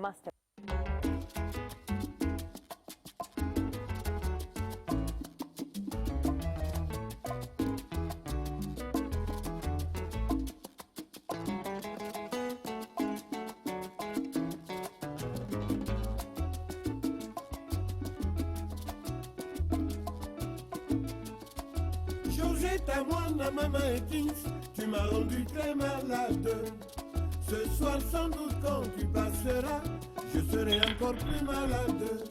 master. Georgette, à moi, la maman et Kings, tu m'as rendu très malade. Ce soir, sans doute, quand tu passeras, je serai encore plus malade.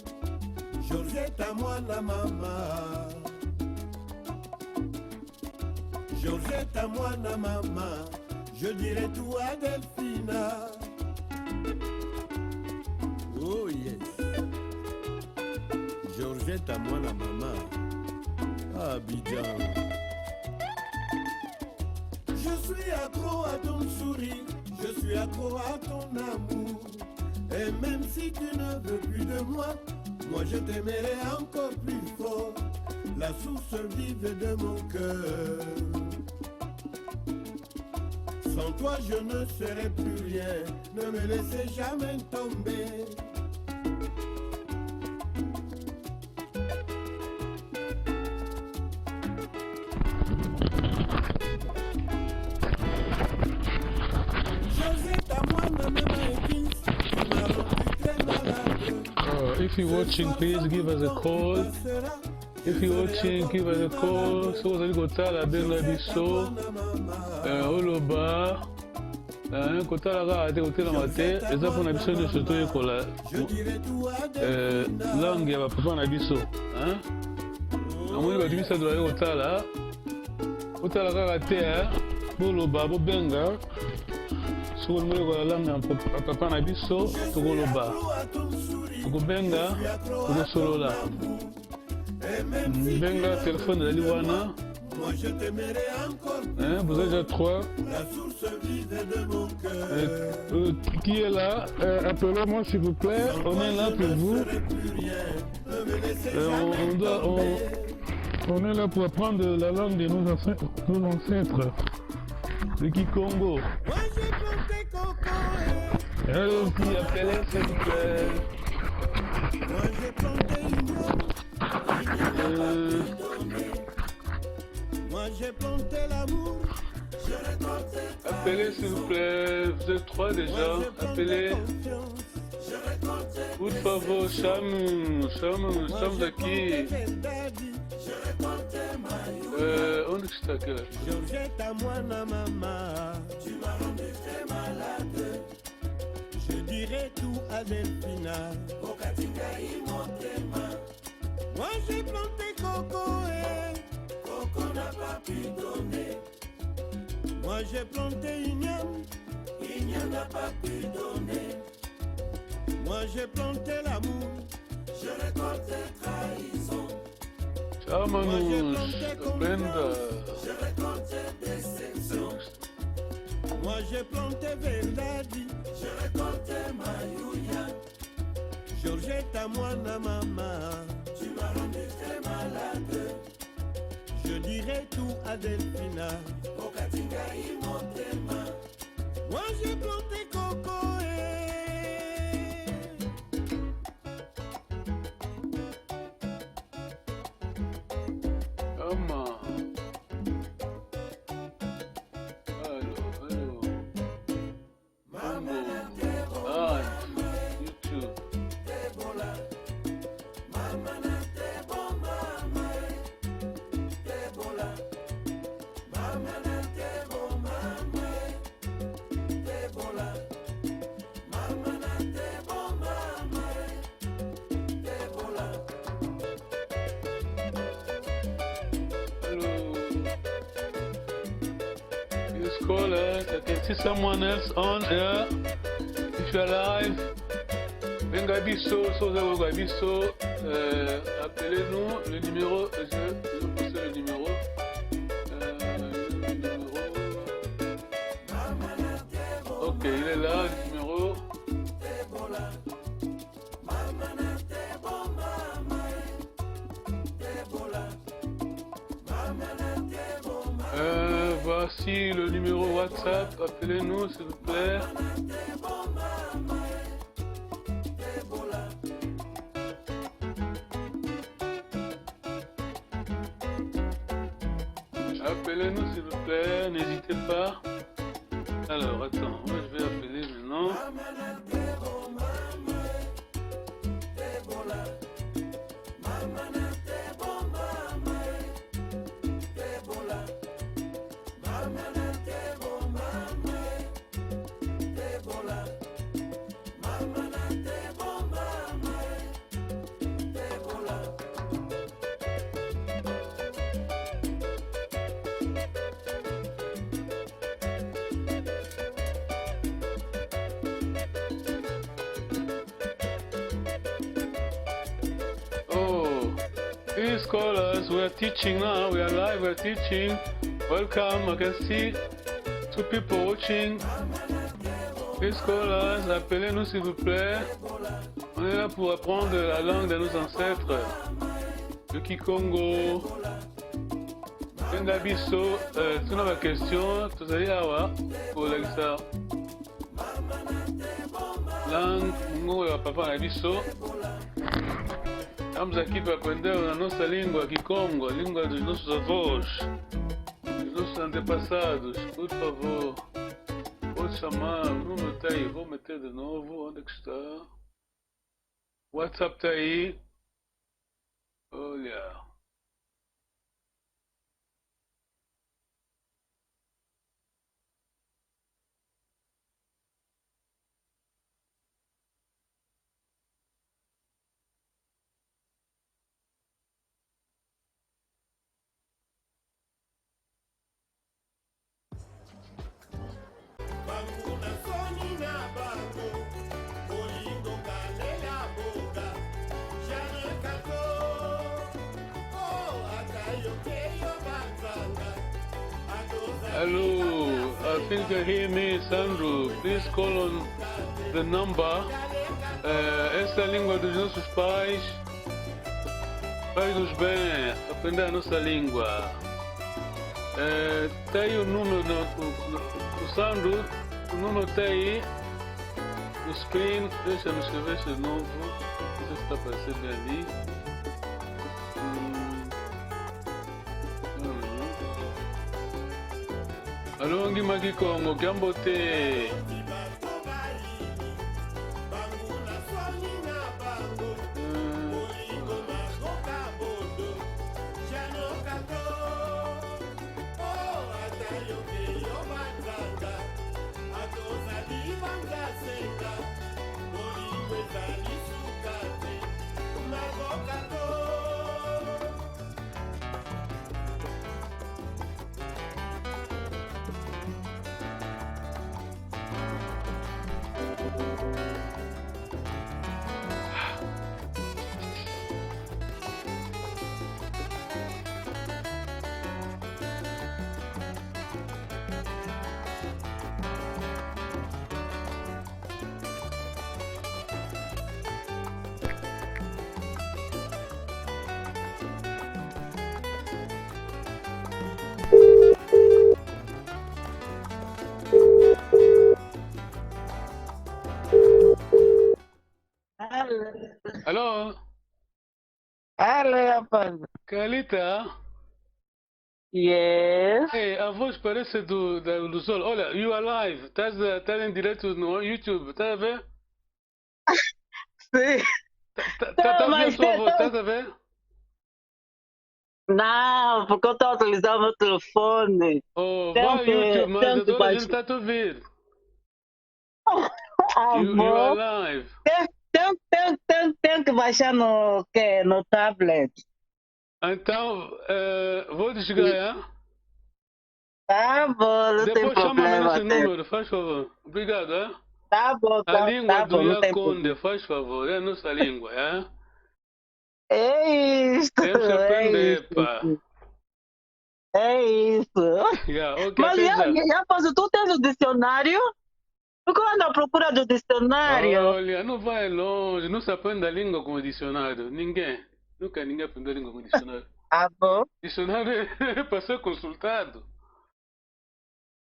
Georgette, à moi, la maman. Georgette, à moi, la maman. Je dirai tout à Delphina. Oh yes. Georgette, à moi, la maman. Abidjan. Je suis accro à ton sourire, je suis accro à ton amour. Et même si tu ne veux plus de moi, moi je t'aimerai encore plus fort. La source vive de mon cœur. Sans toi je ne serai plus rien, ne me laissez jamais tomber. If you're watching, please give us a call. If you're watching, give us a call. So vous allez kotala benga biso oloba kotala ka te kotela mate eza mpona biso nyonso toyekola langue ya bapapa na biso namoni bato misato baye kotala kotala kaka te boloba bobenga soki olingi oyekola langue ya papa na biso tokoloba tokobenga tokosolola benga telefone ezali wana vous êtes déjà 3 qui est là appelez-moi s'il vous plaît, on est là pour vous. On est là pour apprendre la langue de nos ancêtres, le Kikongo. Allez, qui appelez s'il vous plaît. Moi j'ai planté l'amour. Appelez s'il vous plaît, vous êtes 3 déjà, appelez. Por favor, chame daqui. Onde que está aquela? Georgette, à moi, la maman. Tu m'as rendu très malade. Je dirai tout à Delphina. Moi j'ai planté Coco et Coco n'a pas pu donner. Moi j'ai planté Ignam, Ignam n'a pas pu donner. Moi j'ai planté l'amour, je récolte trahison. Chama-nos, Brenda. Je récolte déception. Moi j'ai planté Verdadi, je récolte Mayouya. Georgette, à moi, la maman. Tu m'as rendu très malade. Je dirai tout à Delphina. Moi j'ai planté Coco Caller, I can see someone else on here. If you're alive, venga biso, venga biso, appelez-nous le numéro, je vais passer le numéro. Ok, il est là, le numéro. Voici le numéro WhatsApp, appelez-nous s'il vous plaît. Appelez-nous s'il vous plaît, n'hésitez pas. Alors, attends, moi je vais appeler maintenant. Oh, please call us. We are teaching now. We are live. We are teaching. Welcome. I can see 2 people watching. Please call us. Appelez-nous s'il vous plaît. On est là pour apprendre la langue de nos ancêtres. Le Kikongo. Ngabiso. Tu n'as pas de question. Tu as dit awa. Pour ça. Langue. Mungo ya papa Ngabiso. Estamos aqui para aprender a nossa língua Kikongo, a língua dos nossos avós, dos nossos antepassados. Por favor, pode chamar, o número está aí, vou meter de novo, onde é que está? O WhatsApp está aí. Olha. Hello, I think you hear me, Sandro. Please call on the number. Essa é a língua dos nossos pais. Faz-nos bem aprender a nossa língua. Tem o número no Sandro, o número está aí no screen. Deixa-me escrever de novo. Não sei se está aparecendo bem ali. Alô, Ngima Kikongo, Gambote. Alô? Alô, rapaz. Calita? Yes. Hey, a voz parece do Sol. Olha, you are live. Estás em direto no YouTube. Estás a ver? Sim. Tá a ver a tua voz? Estás a ver? Não, porque eu estou a utilizar o meu telefone. Oh, vai ao YouTube, mas agora a gente está a te ouvir. You are live. Tem que baixar no tablet. Então, vou desligar, Tá bom, não tem depois chama-me problema. nesse número, faz favor. Obrigado, é? Tá bom, A língua tá do bom, não tem Yakonde, problema. faz favor, é a nossa língua, é? É isso. Temos que aprender, isso. pá. É isso. Yeah, ok, Mas até já. já, tu tens o dicionário? Porque eu ando à procura do dicionário. Olha, não vai longe, não se aprende a língua com o dicionário. Ninguém. Nunca ninguém aprendeu a língua com o dicionário. Ah, bom? Dicionário é para ser consultado.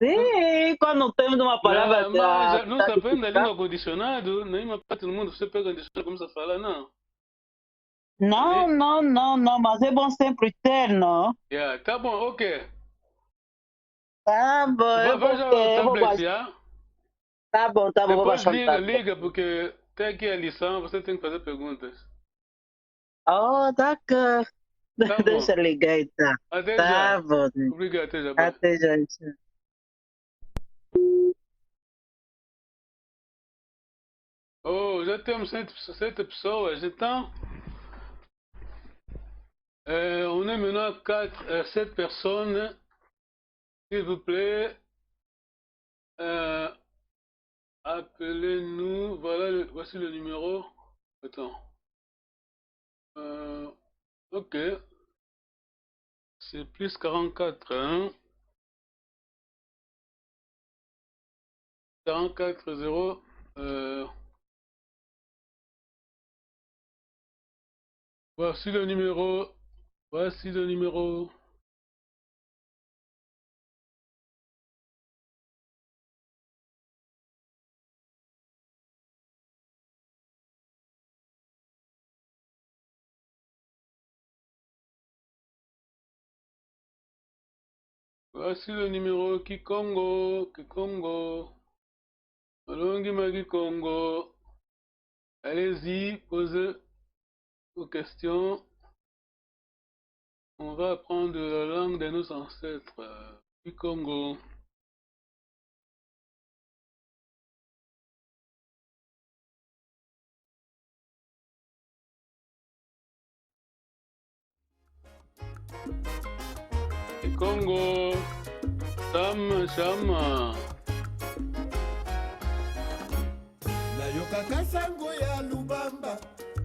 Sim, quando temos uma palavra. Não, mas não se aprende a língua com o dicionário. Nenhuma parte do mundo você pega um dicionário e começa a falar, não. Não, mas é bom sempre ter, não? Yeah, tá bom, ok. Tá bom, eu vou, Veja o eu vou tablet, baixar. já. Tá bom, vou Depois baixar no liga, tablet. liga, porque tem aqui a lição, você tem que fazer perguntas. Oh, tá cá. Tá bom. Deixa eu ligar então. Até já. Tá bom. Obrigado, até já. Bye. Até já. Tchau. Oh, já temos 107 pessoas, então on est maintenant 7 personnes. S'il vous plaît, appelez-nous. Voilà, voici le numéro. Attends. Ok. C'est plus 44, hein. 44 0. Voici le numéro. Voici le numéro. Voici le numéro Kikongo. Kikongo. Malongi Magi Congo. Allez-y, posez vos questions. On va apprendre la langue de nos ancêtres. Kikongo. Kikongo. Chama, chama. nayokaka sango ya lubamba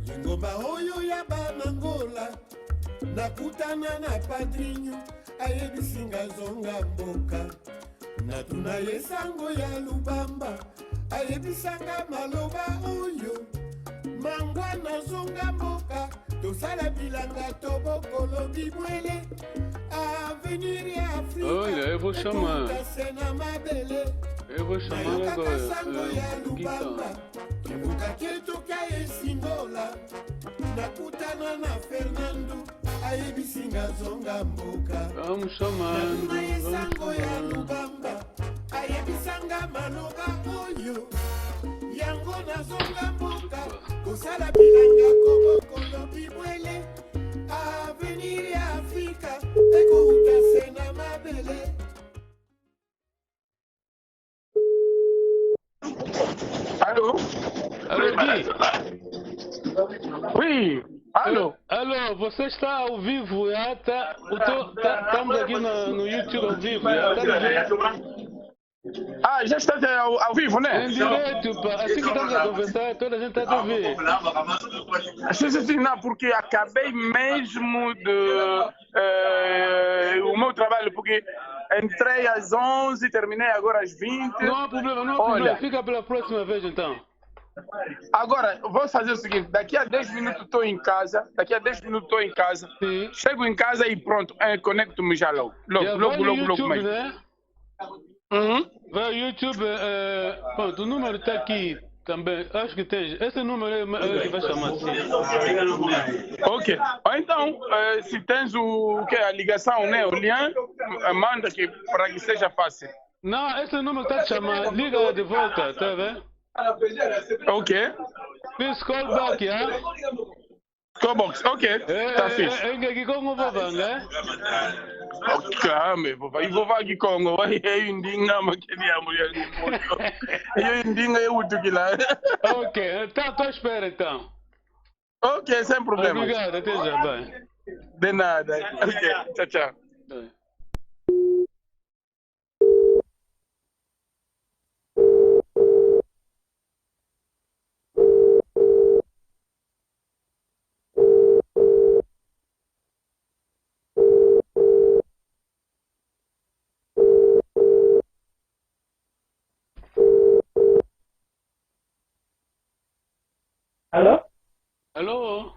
lingomba oyo ya banangola nakutana na padrinyo ayebisinga zonga mboka natuna ye sango ya lubamba ayebisanga maloba oyo mangwa nazonga mboka tosala bilanga tobokolo bibwele avenir ya Oh, il y a Evo Chama. afrika na mabele Evo Chama nayokaka sango ya agora. lubamba kibuka ketoka esingola nakutana na fernando ayebisinga zonga mboka Vamos chamando, natuna ye vamos sango ya chamando. lubamba ayebisanga maloba oyo yango nazonga mboka kosala bilanga kobokolo bibwele avenir ya afrika ekouta se na mabele. Allô? Alô, Gui? Oui, allô? Alô, você está ao vivo, já? Estamos aqui no YouTube ao vivo, já? Tá no vídeo? Ah, já está ao vivo, né? Em direto, pá. Assim que estamos a conversar, toda a gente está a te ouvir. Sim, não, porque acabei mesmo de o meu trabalho, porque entrei às 11, terminei agora às 20. Não há problema, não há problema. Olha, Fica pela próxima vez, então. agora, vou fazer o seguinte, daqui a 10 minutos estou em casa, Sim. chego em casa e pronto, conecto-me já logo, Já vai no logo YouTube, mais. né? Uhum. Vai ao YouTube, pronto, o número está aqui também. Acho que tem. Esse número é que vai chamar, sim. Ok. Ou então, se tens a ligação, né, o lien, manda aqui para que seja fácil. Não, esse número está a te chamar. Liga de volta, tá vendo? Ok. Please call back, yeah? Cobox, ok. Tá fixe. Aqui como vou né? Calma, vovó. E vovó aqui Congo, vai eu indinga, mas que dia mulher de moto. Eu indinga eu uto que lá. Ok, tá, tô à espera então. Ok, sem problemas. Obrigado, até já, bye. De nada. Ok, tchau, tchau. Bye. Alô? Alô?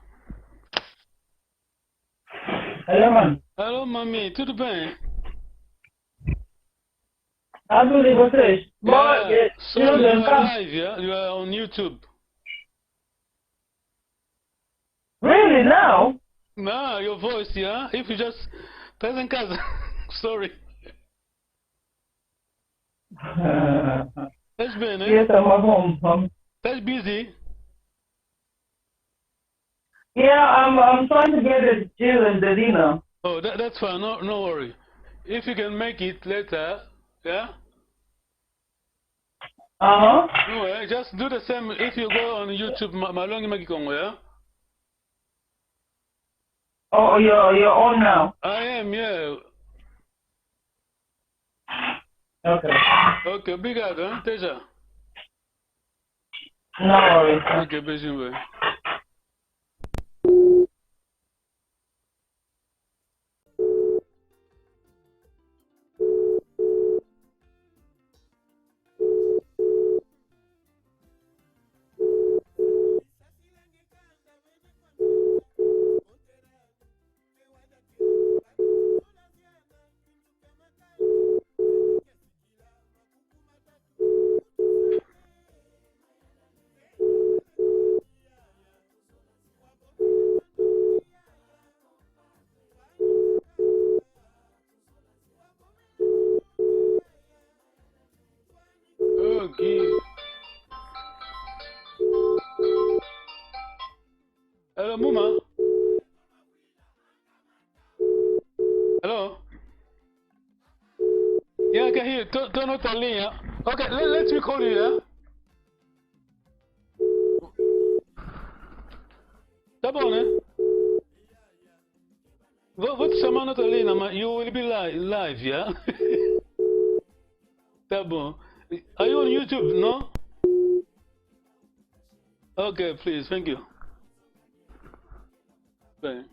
Alô, mano? Alô, mami, tudo bem? Tá tudo e vocês? Boa, So you are live, yeah? You are on YouTube. Really, now? No, your voice, yeah? If you just... Estás em casa. Sorry. That's been it. Yes, I'm at home. That's busy. Yeah, I'm trying to get a Jill and the dinner. Oh, that's fine. No worry. If you can make it later, yeah. No, just do the same. If you go on YouTube, Malongi Magikongo, yeah. Oh, you're on now. I am, yeah. Okay. Okay, big out, huh, Teja? No worries. Okay, busy way. Okay. Hello, Muma. Hello. Yeah, I can hear you. Turn out the line, yeah. Okay, let me call you, yeah. D'abord, hein. Votre chemin notre ligne, you will be live, yeah. D'abord. Are you on YouTube? No. Okay, please, thank you. Bye.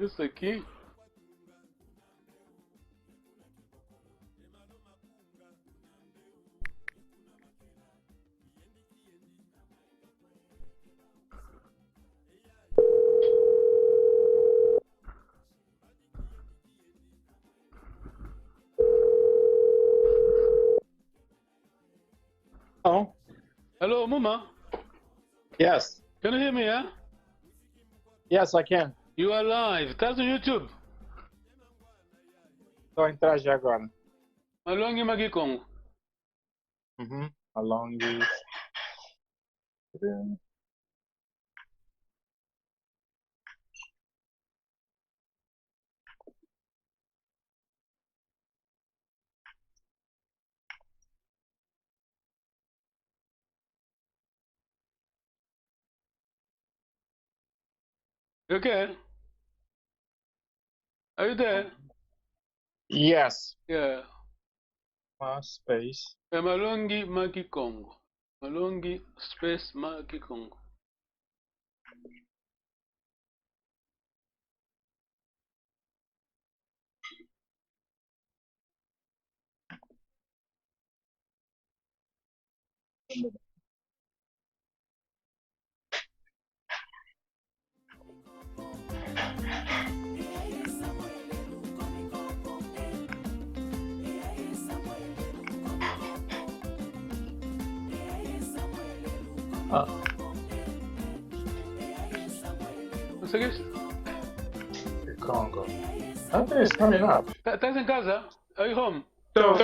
Isso aqui. Oh, Hello, Muma. yes. Can you hear me, yeah? Yes, I can. You are live. That's on YouTube. Estou a entrar já agora. Malongi Magikongo. Along this. Okay. Are you there? Yes. Yeah. Space. Malongi Magikongo. Malongi space Magikongo. What's this? Congo. I think it's coming up. Estás em casa? Are you home? So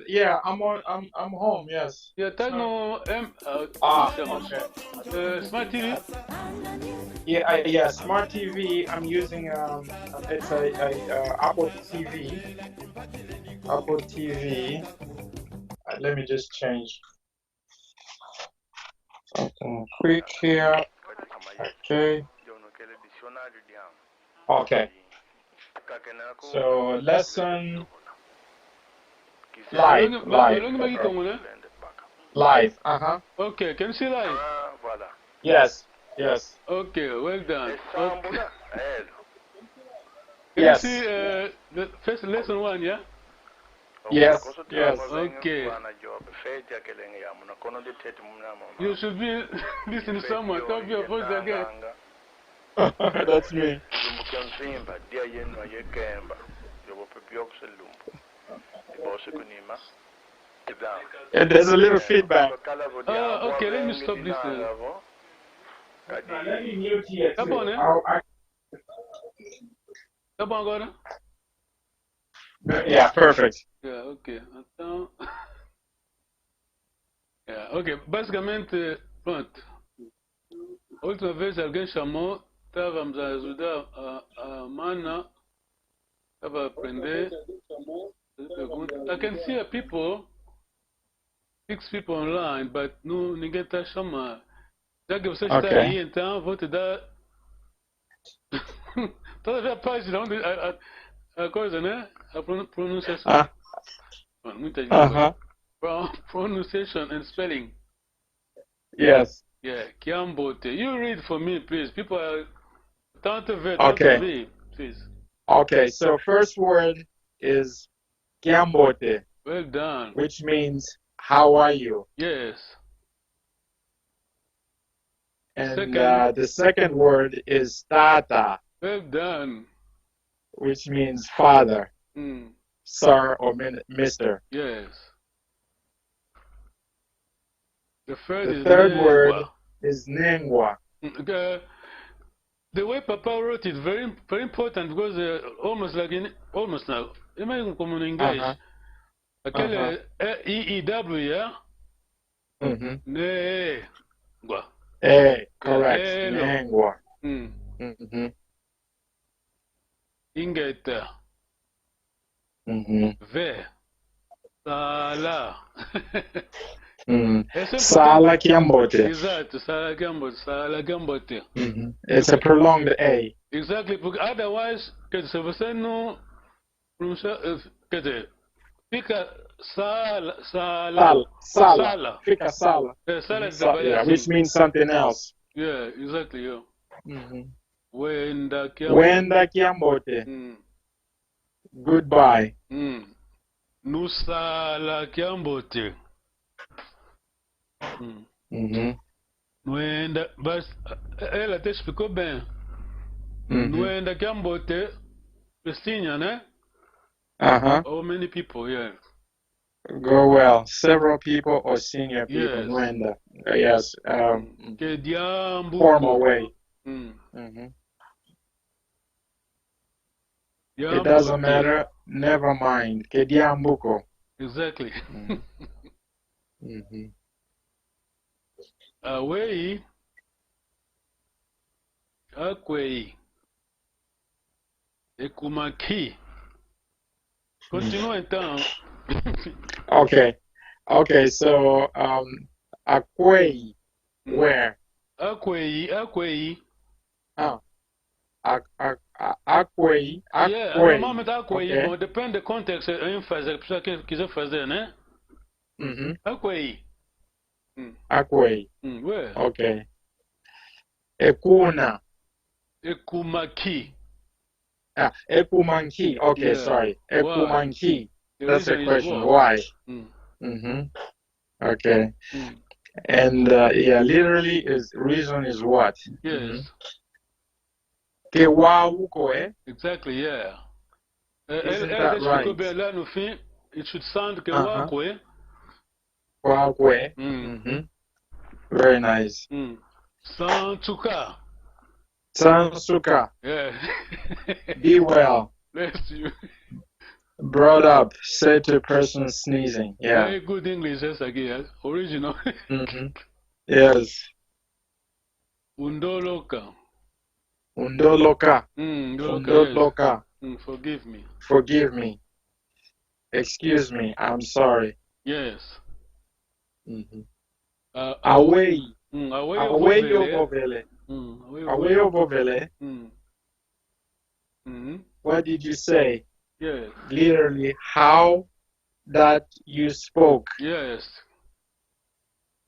yeah, I'm home. Yes. Yeah, estás no Okay. Smart TV? Yeah, smart TV. I'm using it's a Apple TV. Apple TV. Let me just change something quick here. Okay. Okay. So lesson live. Live. Okay, can you see live? Yes. Okay, well done. Okay. Can Yes. you see the first lesson 1, yeah? Yes. Okay. You should be listening to someone. Don't be your voice again. That's me. And there's a little feedback. Okay, let me stop this. Let me mute here. Come on, eh? Come on, Gordon. Yeah, perfect. Yeah, ok. Então. Yeah, ok. Basicamente, pronto. A última vez alguém chamou, estávamos a ajudar a Mana, estava a aprender. I can see people, 6 people online, but ninguém está a chamar. Já que você está aí, então vou te dar. Toda a página onde a coisa, né? A pronunciação. Muita gente. Pronunciation and spelling. Yes. Yeah, Kiambote. You read for me, please. People are. Okay. Please. Okay, so first word is Kiambote. Well done. Which means, how are you? Yes. And the second word is Tata. Well done. Which means father, sir, or mister. Yes. The third word is Nengwa. The way Papa wrote it very, very important because almost like almost now, imagine in English. E-E-W, yeah? Nengwa. Correct. Nengwa. Ingeta. Ve. Sala. Sala Kiambote. Exato, Sala Kiambote, Sala Kiambote. It's a prolonged A. Exactly, porque otherwise, se você não pronuncia, quer dizer, fica sala. Fica sala. Sala which means something else. Yeah, exactly, yeah. Wenda Kiambote. Goodbye. Nusala Kiambote. Wenda, mas ela te explicou bem. Wenda Kiambote, Christina, né? How many people, yeah. Go well. Several people or senior people. Yes. Wenda. Yes. Kediambuko. Formal way. It doesn't matter. Never mind. Kediambuko. Exactly. Away. Akwei. Ekumaki. Continue então. Okay, so Akwei. Where? Akwei. Akwei. Yeah, normalmente Akwei, bom, depende do contexto, a ênfase que a pessoa quiser fazer, né? Akwei. Akwei. Where? Okay. Ekuna. Ekumaki. Ekumanki. Okay, Yeah. sorry. Ekumanki. The That's the reason is question. what? Why? Okay. And literally reason is what? Yes. Kewauko, Exactly, yeah. Isn't that right? Là, no fim, it should sound Kewauko, Kewauko. Very nice. Sanchuka. Sansuka. Yeah. Be well. Bless you. Brought up, said to person sneezing. Yeah. Very good English, yes, again. Original. Yes. Undoloka. Undoloka. Undoloka. Forgive me. Forgive me. Excuse me. I'm sorry. Yes. Away. Away ovele. Away ovele. What did you say? Yes. Literally, how that you spoke. Yes.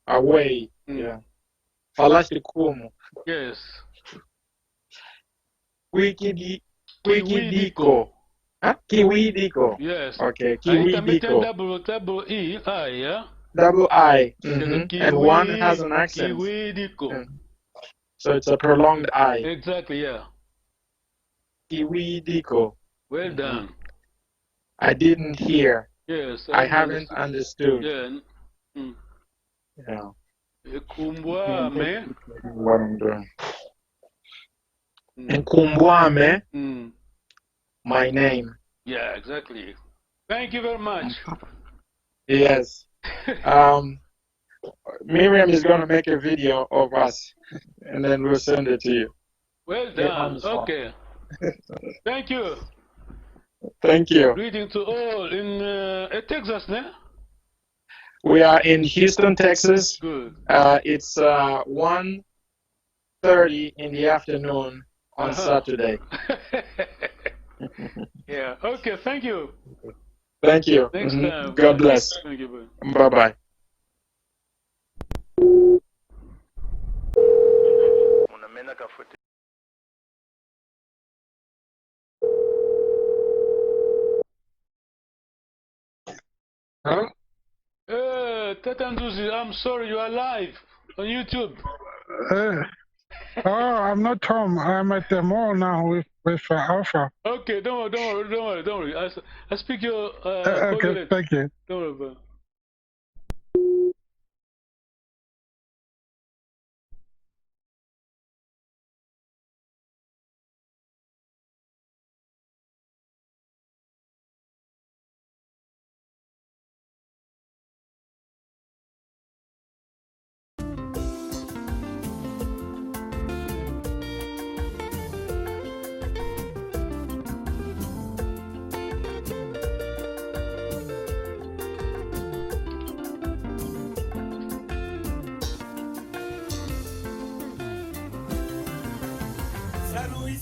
Away. Yeah. Falaste como? Yes. Kiwidiko. Huh? Kiwidiko. Yes. Okay. Aí também tem Kiwidiko. double I, yeah? Double I. Kiwi, And one has an accent. Kiwidiko. So it's a prolonged I. Exactly, yeah. Kiwidiko. Well done. I didn't hear. Yes, I haven't understood. Yeah. Mm. Yeah. Kumbwame. What I'm doing. Mm. Nkumbwame, Mm. my name. Yeah, exactly. Thank you very much. Yes. Miriam is going to make a video of us, and then we'll send it to you. Well Yeah, done. Okay. Thank you. Thank you. Greeting to all in Texas, ne? We are in Houston, Texas. Good. It's 1:30 in the afternoon on Saturday. Yeah. Okay. Thank you. Thank you. Next time. God bless. Thank you. Bye-bye. Huh? Tata Nduzi, I'm sorry, you are live on YouTube. Oh, I'm not home. I'm at the mall now with Alpha. Okay, don't worry. I speak your Okay, thank you. Don't worry about it.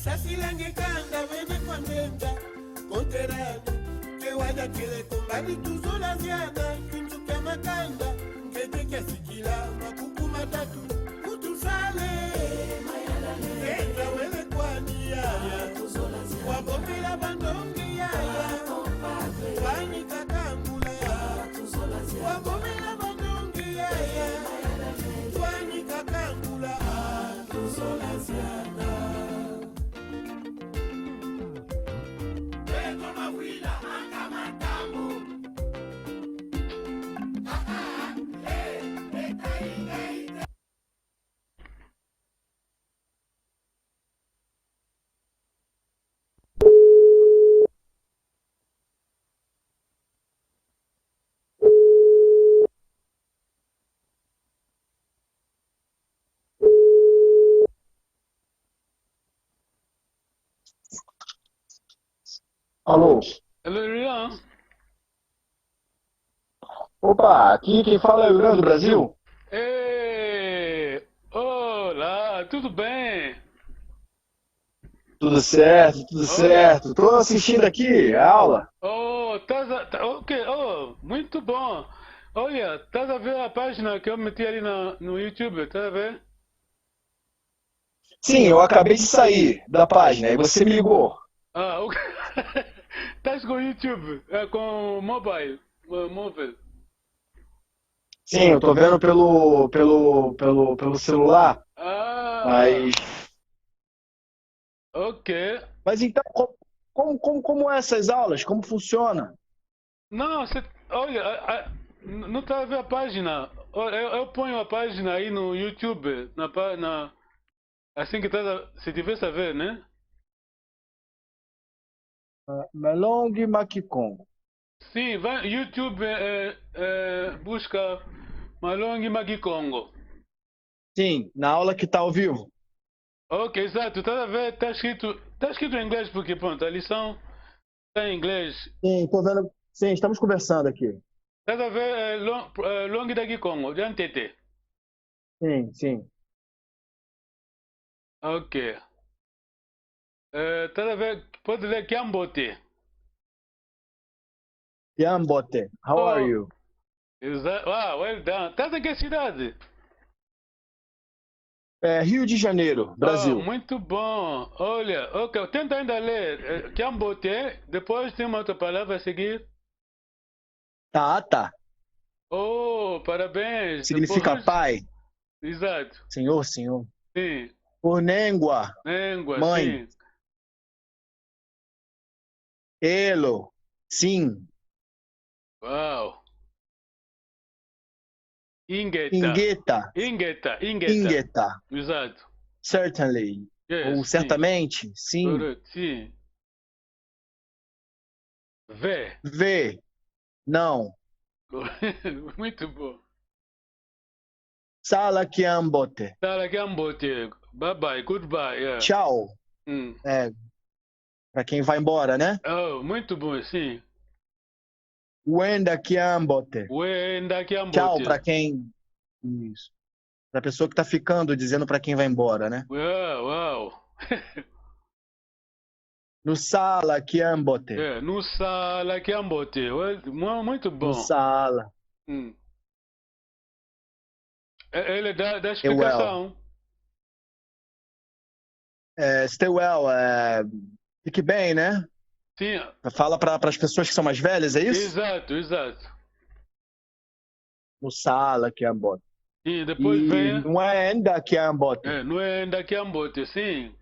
Sasilange kanda wene kwa ndenda konterani kewada kile kombali tuzola ziada kintuka makanda ngete kasikila makuku matatu kutusale enda wele kwa niaya wabomela bandongi yaya wani kakangula wabomela bandongi yaya wani kakangula tuzola ziada. Alô? Hello, Rian. Opa, aqui quem fala é o Irã do Brasil. Ei! Olá, tudo bem? Tudo certo, tudo certo. Tô assistindo aqui a aula. Oh, ok, oh, muito bom. Olha, estás a ver a página que eu meti ali no YouTube, estás a ver? Sim, eu acabei de sair da página e você me ligou. Ah, ok. Estás com o YouTube, com mobile, móvel. Sim, eu tô vendo pelo celular. Ah, Mas ok. Mas então, como é essas aulas? Como funciona? Não, olha, não está a ver a página. Eu ponho a página aí no YouTube, assim que se tivesse a ver, né? Melong Makikong. Sim, vai YouTube, busca Malong Magi Congo. Sim, na aula que tá ao vivo. Ok, exato, tá a ver, tá escrito em inglês porque, pronto, a lição tá em inglês. Sim, tô vendo. Sim, estamos conversando aqui. Tá a ver, Long Dagi Congo, de Antete. Sim, sim. Ok. Tá a ver, pode ler Kiambote. Yambote, how are you? Well done. Tá em que cidade? Rio de Janeiro, Brasil. Muito bom. Olha, ok, tenta ainda ler Kiambote, depois tem uma outra palavra a seguir. Tá. Oh, parabéns. Significa Depois... pai. Exato. Senhor. Sim. Pornengua. Mãe. Sim. Elo. Sim. Uau. Ingeta. Ingeta. Ingeta. Ingeta. Exato. Certainly. Yes, Ou sim. certamente. Sim. Correto, sim. Vé. V. Não. Muito bom. Sala Kiambote. Tala Gambote. Bye bye, goodbye. Yeah. Tchau. É, para quem vai embora, né? Oh, muito bom, sim. Wenda Kiambote. Wenda Gambote. Tchau para quem. Isso. Para a pessoa que está ficando, dizendo para quem vai embora, né? Uau, uau. No sala Kiambote. É, no sala Gambote. Muito bom. No sala. Ele dá Stay well. explicação. Stay well. Fique bem, né? Sim. Fala para as pessoas que são mais velhas, é isso? Exato, exato. No sala Kiambote. E depois vem. Não é ainda Kiambote. Não é ainda Gambote, sim.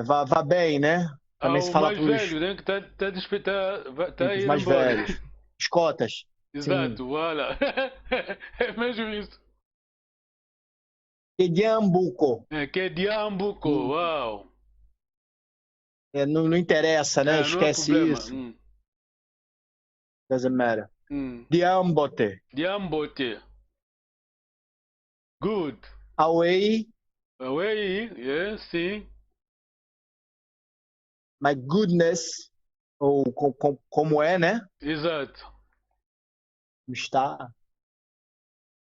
Vá bem, né? Também se O fala mais para velho, né? Que tá os indo mais embora. velhos. Os cotas. Exato, voilà. É mesmo isso. Ediambuco. Que é Diambuco, uau. Não interessa, né? Não é Esquece problema. isso. Doesn't matter. Diambote. Diambote. Good. Away. Away, yes, sim. My goodness. Ou como é, né? Exato. Está.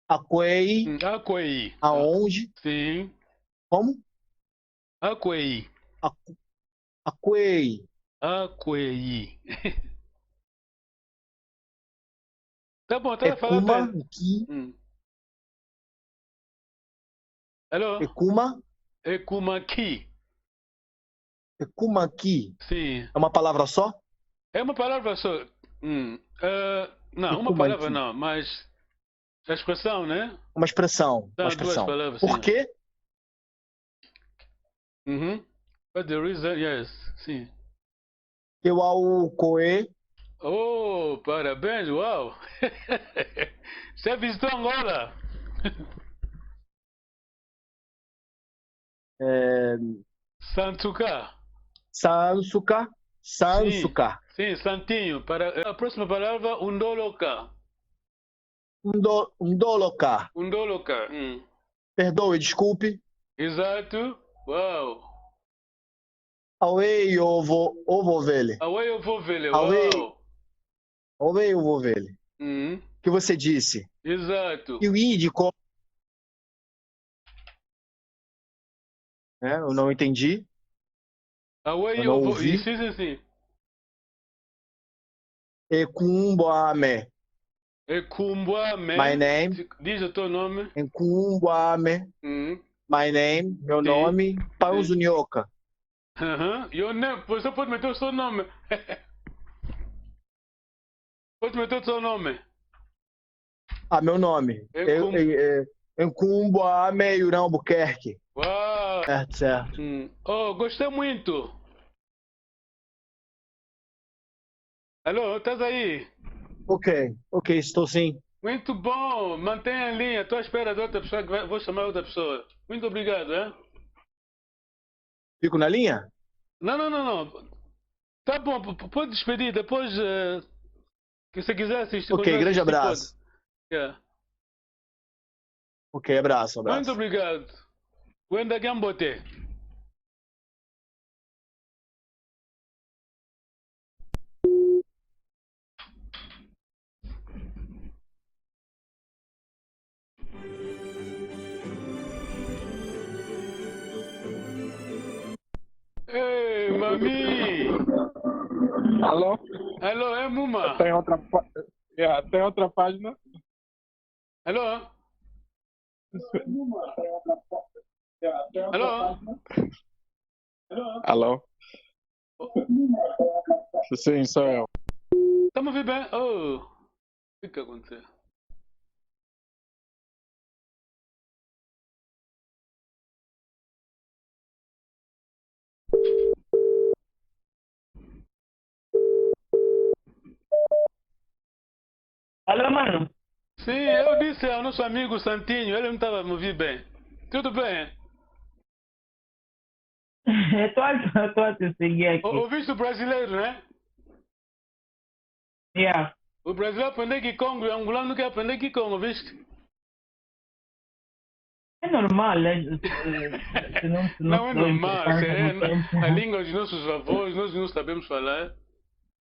Aquei. Aquei. Aonde? Sim. Como? Aquei. Aquei. Aquei. Tá bom, tá falando Ekuma. bem. Aqui. Alô? Ekuma. Ekumaki. Ekuma aqui. Sim. É uma palavra só? É uma palavra só. Não, uma Ekuma palavra aqui. não, mas a expressão, né? Uma expressão. São Uma duas expressão. palavras, Por sim. quê? But the reason, yes, sim. Eu ao coe. Oh, parabéns, uau! Você visitou Angola? Santuca. Sansuka. Sansuka. Sim, Santinho. Para a próxima palavra, Undoloka. Undoloka. Undoloka. Perdoe, desculpe. Exato. Uau. Away ovo vele. Away eu vou ver, Away. uau. Away ovo vele. Que você disse? Exato. E o índico. Eu não entendi. Away Eu não eu vou. ouvi. Sim. Ekumboame. Ekumboame. My name. Diz o teu nome. Ekumboame. My name. Meu nome. Panzunioka. Your name. Você pode meter o seu nome. Pode meter o seu nome. Meu nome. Ekumboame Yurão Albuquerque. Uau. Certo. Oh, gostei muito. Alô, estás aí? Ok, estou sim. Muito bom, mantenha a linha. Estou à espera de outra pessoa, vou chamar outra pessoa. Muito obrigado, hein? Fico na linha? Não. Tá bom, pode despedir. Depois, que você quiser assistir. Ok, grande abraço. Yeah. Ok, abraço. Muito obrigado. Wenda Gambote. Ei, mami! Alô? Alô, é Muma? Tem outra página? Alô? Alô? Alô? Sim, sou eu. Tá me ouvindo bem? Oh, o que aconteceu? Alô, mano? Sim, eu disse ao nosso amigo Santinho, ele não estava a me ouvir bem. Tudo bem? Eu tô a te seguir aqui. Ouviste o brasileiro, né? Yeah. O brasileiro aprende Kikongo e o angolano quer aprender Kikongo, viste? É normal, né? Se Não é não normal, importância no tempo. a língua dos nossos avós, nós não sabemos falar.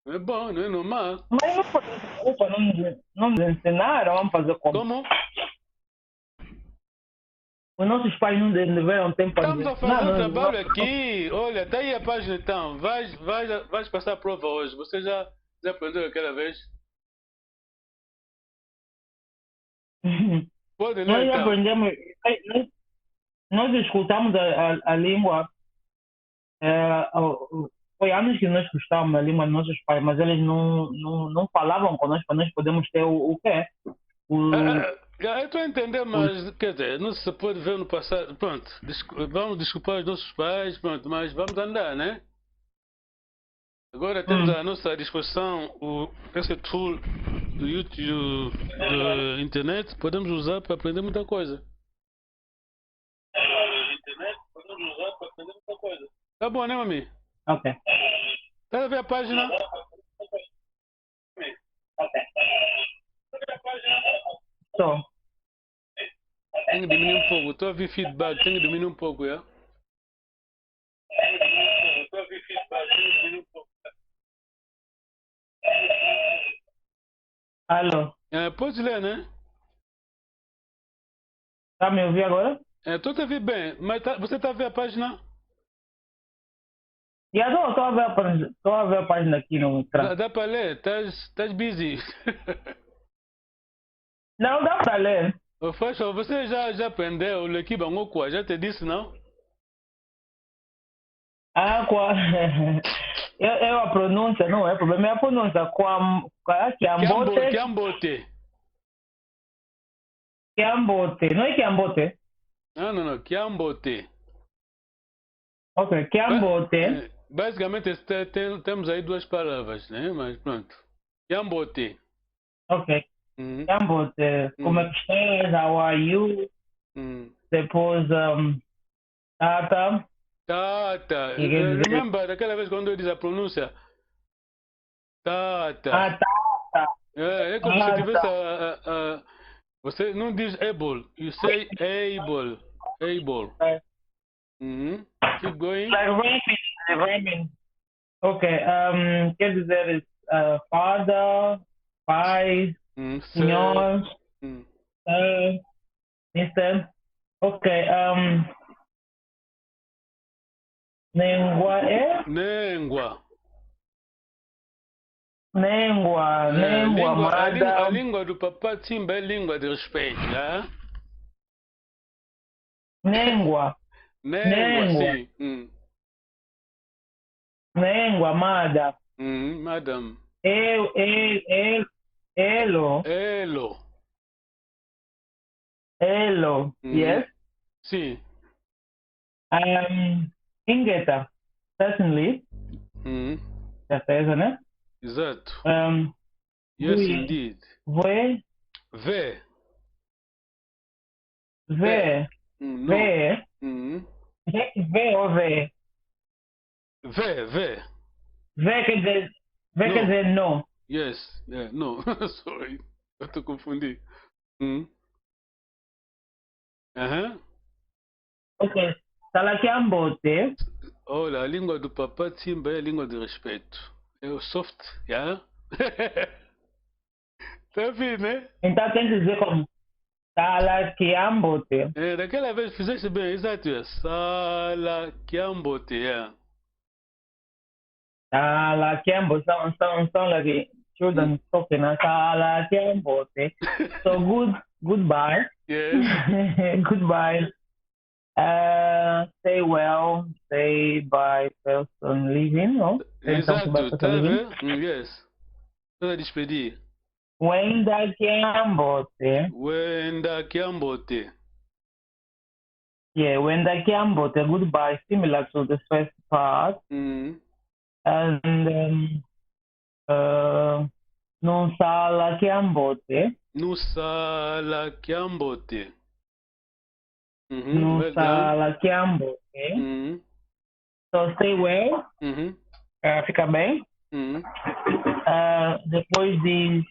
Não é bom, não é normal. Mas não nos ensinaram, vamos fazer como? Como? Os nossos pais não tiveram tempo para Estamos a fazer um trabalho aqui. Olha, está aí a página então. Vais passar a prova hoje. Você já aprendeu aquela vez? Pode ler Nós então. aprendemos, nós escutamos a língua, foi anos que nós escutávamos a língua dos nossos pais, mas eles não falavam conosco para nós podermos ter o quê? Eu estou a entender, mas quer dizer, não se pode ver no passado. Pronto, vamos desculpar os nossos pais, pronto, mas vamos andar, né? Agora temos à nossa disposição esse tool do YouTube, da internet, podemos usar para aprender muita coisa. Tá bom, né, mami? Ok. Tá a ver a página? Estou. Tem que diminuir um pouco. Estou a ver feedback, tem que diminuir um pouco, já? Alô? Pode ler, né? Tá me ouvindo agora? Estou a ver bem, mas você está a ver a página? Estou a ver a página aqui no ecrã. Dá para ler? Estás busy. Não dá para ler. Fashion, você já aprendeu o Lekibangokwa? Já te disse, não? Eu a pronúncia, não é problema, é a pronúncia. Kiambote. Kiambote. Kiambote. Não é Kiambote? Não. Kiambote. Ok, Kiambote. Basicamente, temos aí duas palavras, né? Mas pronto. Kiambote. Ok. Kiambote. Como é que estás? How are you? Depois, Tata. Tata. Lembra daquela vez quando eu disse a pronúncia? Tata. Tata. É como se tivesse você não diz able, you say able. Able. Keep going. Like rhyming. Ok, quer dizer, father, pai, senhor, mister. Ok, língua é? Língua. Amada. A língua do Papa Timba é língua de respeito, né? Língua, sim. Língua, amada. Madam. Elo. Yes. Sim. Ingeta. Certainly. Certeza, né? Exato. Yes, indeed. Vê. Ou vê? Vê. Vê quer dizer não. Yes, no. Sorry. Eu estou confundindo. Ok. Talakiambote. Olha, a língua do Papa Timba é a língua de respeito. É o soft, já? Tá vendo, né? Então tem que dizer como Talakiambote. Daquela vez fizeste bem, exato. Salakiambote, Talakiambote. Sound like children talking. Talakiambote. So goodbye. Yes. Goodbye. Stay well, stay by person living, no? Exato, tá vendo? Yes. Toda despedir. Wenda Kiambote. Yeah, Wenda Kiambote, goodbye, similar to the first part. And Nusala Kiambote. Nusala Kiambote. Well done. Nusala Kiambote. So stay well. Fica bem. Depois diz.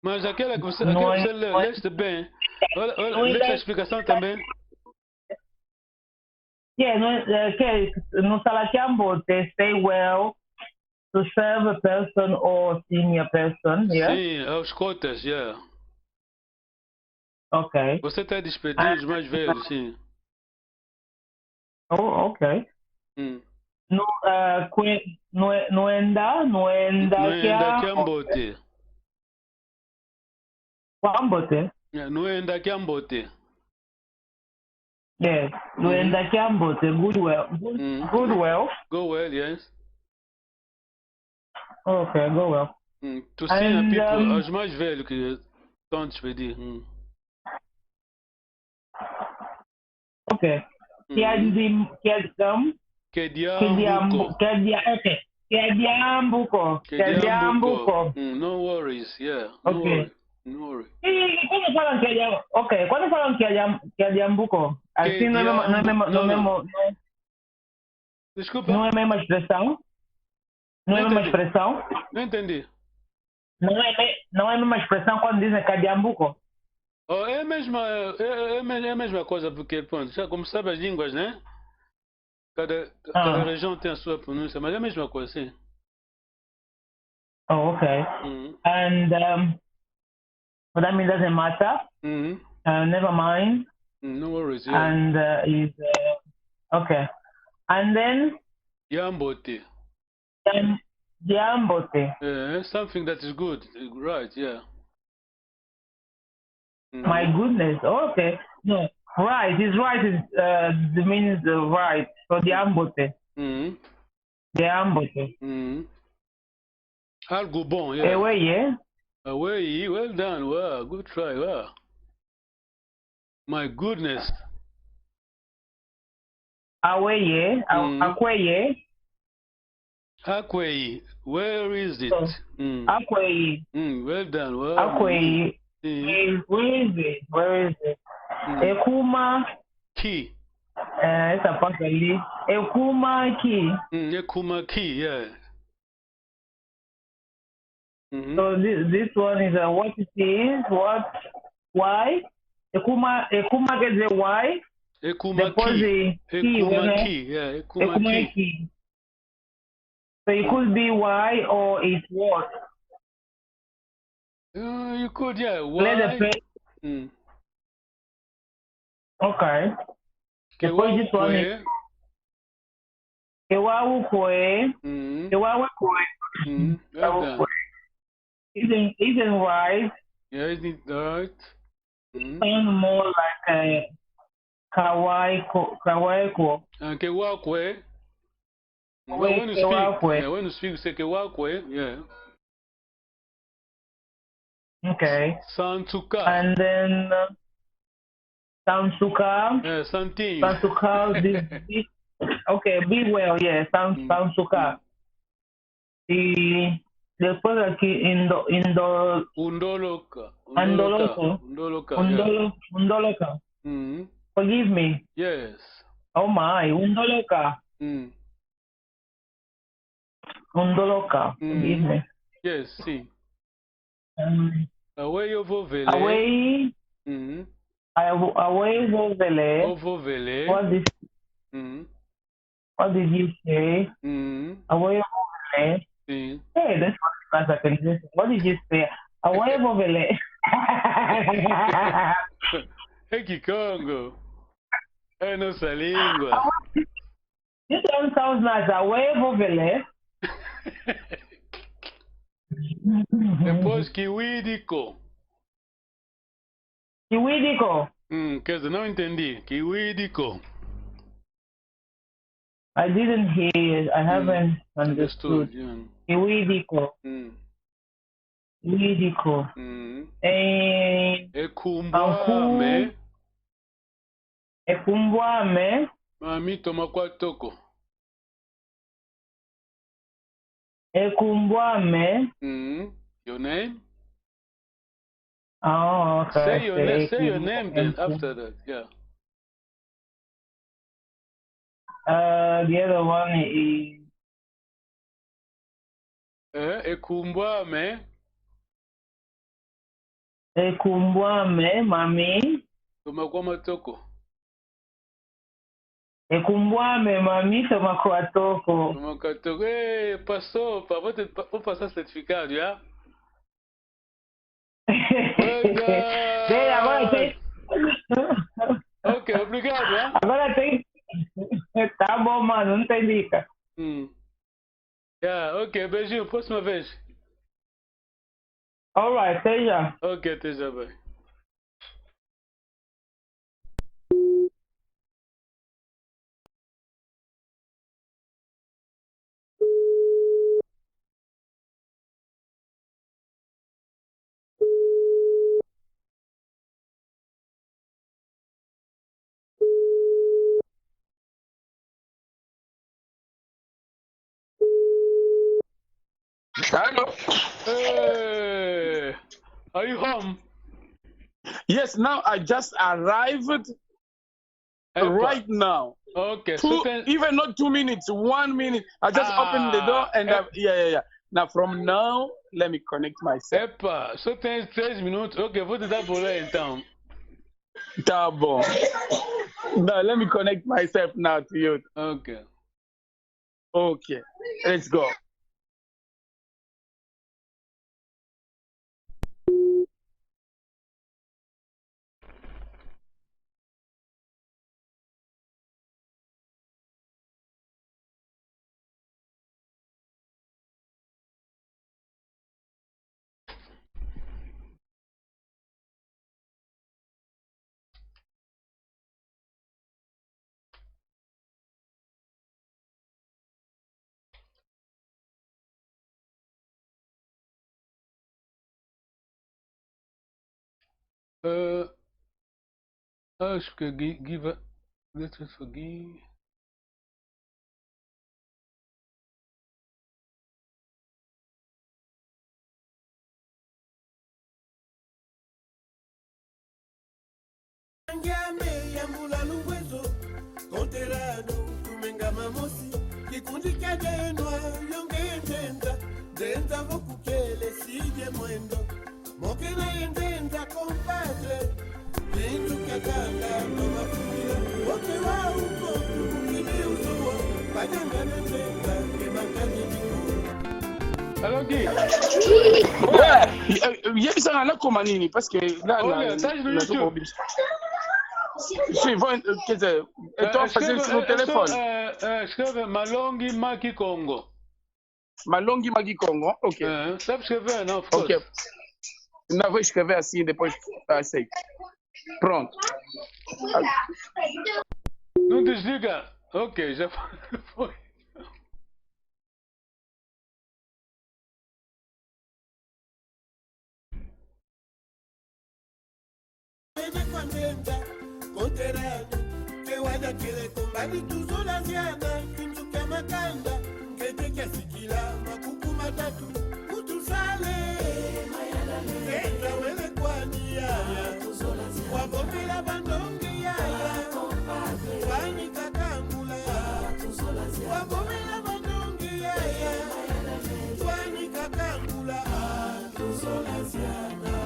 Mas aquela que você leste bem, leste a explicação também. Yeah, no Salakiambote, stay well to serve a person or senior person, yeah? Sim, aos cotas, yeah. Okay. Você está despedindo os mais velhos, sim. Oh, okay. No, Nuenda Kiambote. Kiambote? Nuenda Kiambote. Yes, Nuenda Kiambote, good well. Good well. Go well, yes. Okay, go well. To senior people, os mais velhos que estão despedidos. Okay. Kediambuko. No worries, yeah. Okay. No worries. Quando falam okay, quando falam Kediambuko, assim não é mesmo. Desculpa. Não é a mesma expressão? Não é a mesma expressão? Não entendi. Não é a mesma expressão quando dizem Kediambuko? Oh, é a mesma coisa, porque, pronto, já como sabe as línguas, né? Cada região tem a sua pronúncia, mas é a mesma coisa, sim. Oh, okay. And but that means doesn't matter. Never mind. No worries, yeah. And is okay. And then Yambote. Yambote. Something that is good, right? Yeah. My goodness. Oh, okay. No, right. His right is means right. So Yambote. Yambote. Algo bom, yeah. Away, yeah. Away, well done. Wow, good try. Wow. My goodness. Away, yeah. Akweye. Akweye. Where is it? Akweye. Well done. Wow. Akweye. Where is it? Ekuma. Key. Essa parte ali. Ekuma Key. Ekuma Key, yeah. So this one is what it is, why? Ekuma quer dizer why? Ekuma Key. Ekuma Key, yeah. Ekuma Key. So it could be why or it's what? You could, yeah. Why? Okay. Depois this one is Kewawukwe. Isn't right. Yeah, isn't right? Sound more like a kawaii. Kewakwe. When you speak, say Kewakwe, yeah. Okay. Sansuka. And then Sansuka. Yeah, something. Sansuka. This. Okay, be well, yeah. Sansuka. Después aquí Undoloka. Forgive me. Yes. Oh my, Undoloka. Undoloka. Forgive me. Yes, see. Away ovovele. Away. Away ovovele. What did you say? Away ovovele. Sim. Hey, that's what I can say. What did you say? Away ovovele. Hey, Kikongo. É nossa língua. This one sounds nice. Away ovovele. Depois Kiwidiko. Kiwidiko. Quer dizer, não entendi. Kiwidiko. I didn't hear. I haven't understood. Kiwidiko. Kiwidiko. Ekumbuame. Ekumbuame. Mami toma kwatoko. Ekumbwame. Your name? Oh, okay. Say your name then after that, yeah. The other one is Ekumbwame. Ekumbwame, mami. Tomakwa matoko. Ekumbwame, mami, tomakwa toko. Tomakwa toko. Passou, vou passar certificado, já? Then agora tem. Ok, obrigado, hein? Agora tem. Tá bom, mano, não tem dica. Yeah, ok, beijinho, próxima vez. Alright, até já. Ok, até já, bem. Hello. Hey, are you home? Yes, now I just arrived right now. Okay, even not 2 minutes, 1 minute. I just opened the door and yeah. Now from now, let me connect myself. Epa, só tem 3 minutos. Ok, vou tentar pular então. Tá bom. Now let me connect myself now to you. Okay. Okay, let's go. Acho que Gui vai. Let's wait for Gui. Ngame ya mulalo wezo konterado kumenga mamosi kikundi kadenwa yonge denza vokukele sije mwendo mokena yendenza compadre lindu kakanga mama kumila wote wa uko tukukili usuwa banyanga nendenza kebangani mikuru. Allo Gui. Ouais, yebisanga nakoma nini parce que là no telefone. Escreve Malongi Maki Congo. Malongi Maki Congo, ok. Sabe escrever, não? Ok. Não, vou escrever assim, depois aceito. Pronto. Não desliga. Ok, já foi. Konterado, que wada kile kombali tuzola ziana, kinduka makanda, kete kiasikila, makuku matatu, kutusale, kenda wele kwani yaya, wabomela bandongi yaya, kwani kakangula, wabomela bandongi yaya, kwani kakangula, tuzola ziana.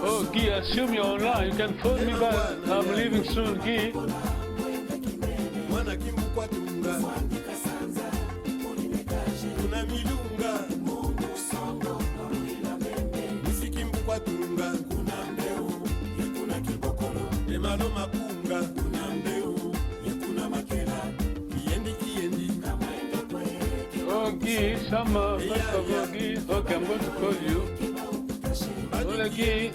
Oh, Guy, assume you're online. You can phone me back. I'm leaving soon, Guy. Guy, Shama, first of all, Guy. Okay, I'm going to call you. Hola, Guy.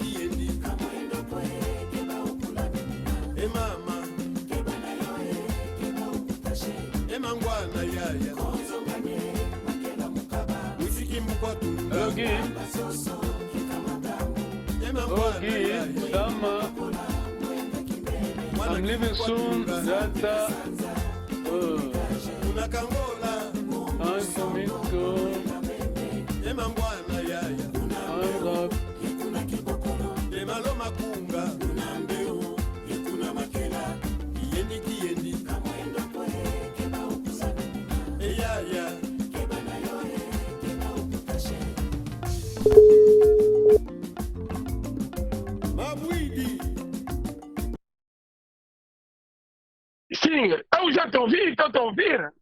Hello, Guy. Oh, Guy, Shama. I'm leaving soon. Data. Oh. I'm coming soon. I'm up. Sim, eu já te ouvi, estou a ouvir.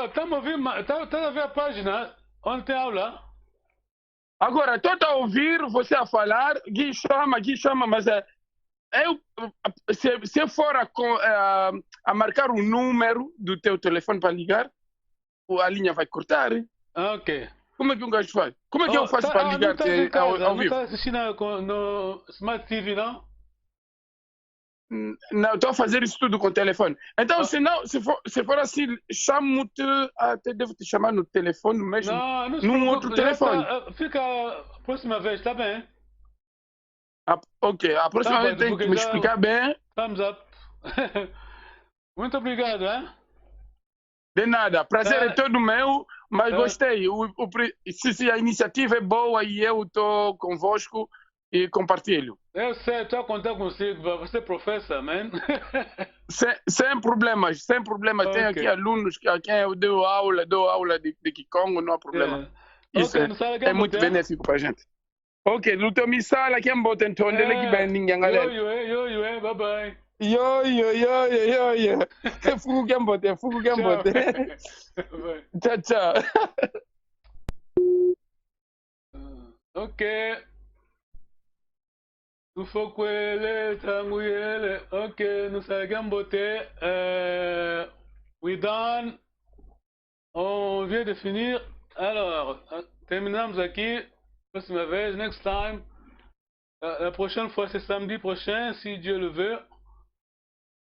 Estamos a ver a página. Onde tem aula? Agora, estou a ouvir você a falar, Gui chama, mas se for a marcar o número do teu telefone para ligar, a linha vai cortar. Ok. Como é que um gajo faz? Como é que eu faço para ligar ao vivo? Não está assistindo no Smart TV, não? Não, estou a fazer isso tudo com o telefone. Então, se for assim, chamo-te, até devo te chamar no telefone mesmo, num outro telefone. Fica a próxima vez, tá bem? Ok, a próxima vez tem que me explicar bem. Thumbs up. Muito obrigado, hein? De nada, prazer é todo meu, mas gostei. Se a iniciativa é boa e eu estou convosco e compartilho. Eu sei, estou a contar consigo, você é professor, man. Sem problemas. Okay. Tenho aqui alunos a quem eu dou aula de Kikongo, não há problema. Isso é muito benéfico para a gente. Ok, no teu missal aqui em Botenton, dele que bem ninguém galera. Yo, bye bye. Yo. Fugu que embote. Tchau. Ok. Tufokwele, Tanguyele. Ok, nous allons beauté. We done. On vient de finir. Alors, terminamos aqui. Próxima vez, next time. La prochaine fois, c'est samedi prochain, si Dieu le veut.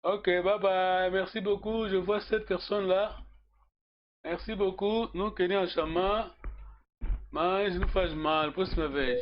Ok, bye bye. Merci beaucoup. Je vois cette personne-là. Merci beaucoup. Nous, Kenny en chemin. Mais je nous fais mal. Próxima vez.